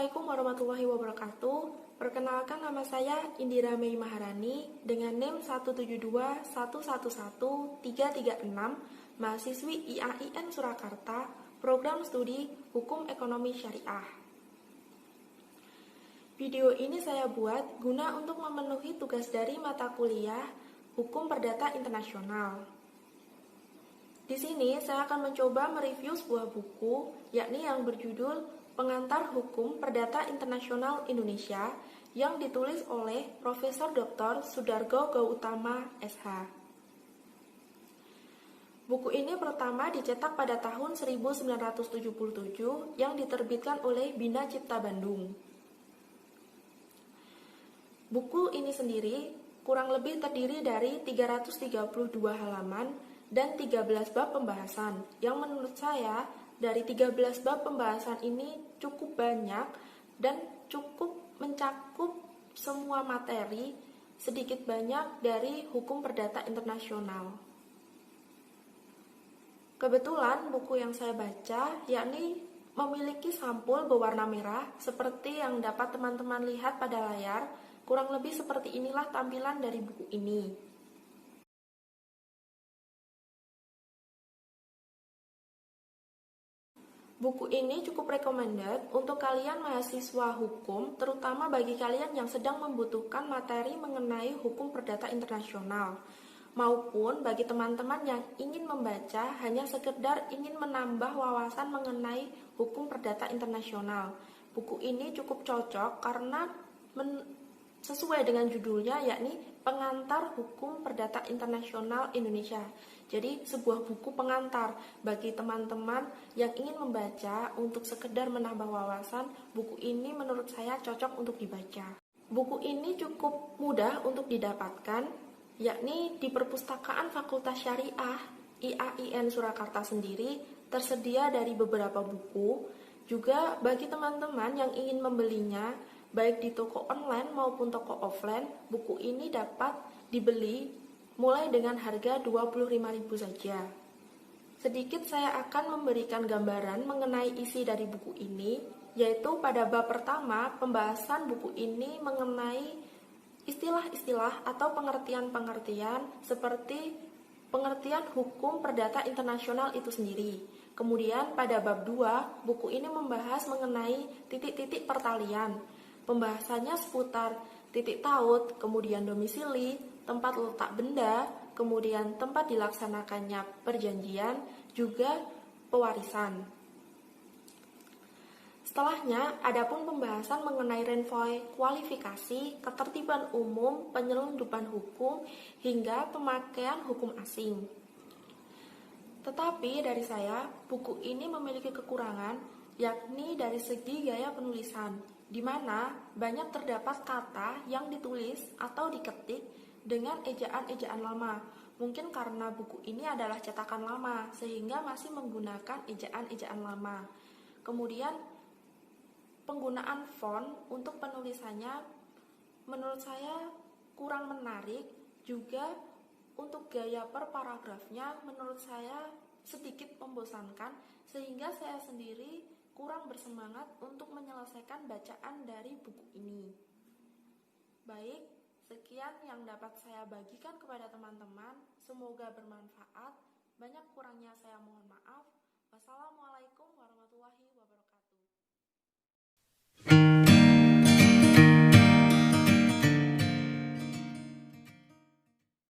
Assalamualaikum warahmatullahi wabarakatuh. Perkenalkan, nama saya Indira Mei Maharani dengan NIM 172111336, mahasiswi IAIN Surakarta, Program Studi Hukum Ekonomi Syariah. Video ini saya buat guna untuk memenuhi tugas dari mata kuliah Hukum Perdata Internasional. Di sini saya akan mencoba mereview sebuah buku, yakni yang berjudul Pengantar Hukum Perdata Internasional Indonesia, yang ditulis oleh Profesor Dr. Sudargo Gautama, SH. Buku ini pertama dicetak pada tahun 1977 yang diterbitkan oleh Bina Cipta Bandung. Buku ini sendiri kurang lebih terdiri dari 332 halaman dan 13 bab pembahasan, yang menurut saya dari 13 bab pembahasan ini cukup banyak dan cukup mencakup semua materi sedikit banyak dari hukum perdata internasional. Kebetulan buku yang saya baca yakni memiliki sampul berwarna merah seperti yang dapat teman-teman lihat pada layar. Kurang lebih seperti inilah tampilan dari buku ini. Buku ini cukup recommended untuk kalian mahasiswa hukum, terutama bagi kalian yang sedang membutuhkan materi mengenai hukum perdata internasional, maupun bagi teman-teman yang ingin membaca hanya sekedar ingin menambah wawasan mengenai hukum perdata internasional. Buku ini cukup cocok karena sesuai dengan judulnya, yakni Pengantar Hukum Perdata Internasional Indonesia. Jadi sebuah buku pengantar bagi teman-teman yang ingin membaca untuk sekedar menambah wawasan. Buku ini menurut saya cocok untuk dibaca. Buku ini cukup mudah untuk didapatkan, yakni di Perpustakaan Fakultas Syariah IAIN Surakarta sendiri tersedia dari beberapa buku. Juga bagi teman-teman yang ingin membelinya, baik di toko online maupun toko offline, buku ini dapat dibeli mulai dengan harga 25.000 saja. Sedikit saya akan memberikan gambaran mengenai isi dari buku ini, yaitu pada bab pertama, pembahasan buku ini mengenai istilah-istilah atau pengertian-pengertian seperti pengertian hukum perdata internasional itu sendiri. Kemudian pada bab 2, buku ini membahas mengenai titik-titik pertalian. Pembahasannya seputar titik taut, kemudian domisili, tempat letak benda, kemudian tempat dilaksanakannya perjanjian, juga pewarisan. Setelahnya, adapun pembahasan mengenai renvoi kualifikasi, ketertiban umum, penyelundupan hukum, hingga pemakaian hukum asing. Tetapi dari saya, buku ini memiliki kekurangan, yakni dari segi gaya penulisan, di mana banyak terdapat kata yang ditulis atau diketik dengan ejaan-ejaan lama. Mungkin karena buku ini adalah cetakan lama, sehingga masih menggunakan ejaan-ejaan lama. Kemudian, penggunaan font untuk penulisannya menurut saya kurang menarik. Juga untuk gaya per paragrafnya menurut saya sedikit membosankan, sehingga saya sendiri kurang bersemangat untuk menyelesaikan bacaan dari buku ini. Baik, sekian yang dapat saya bagikan kepada teman-teman. Semoga bermanfaat. Banyak kurangnya saya mohon maaf. Wassalamualaikum.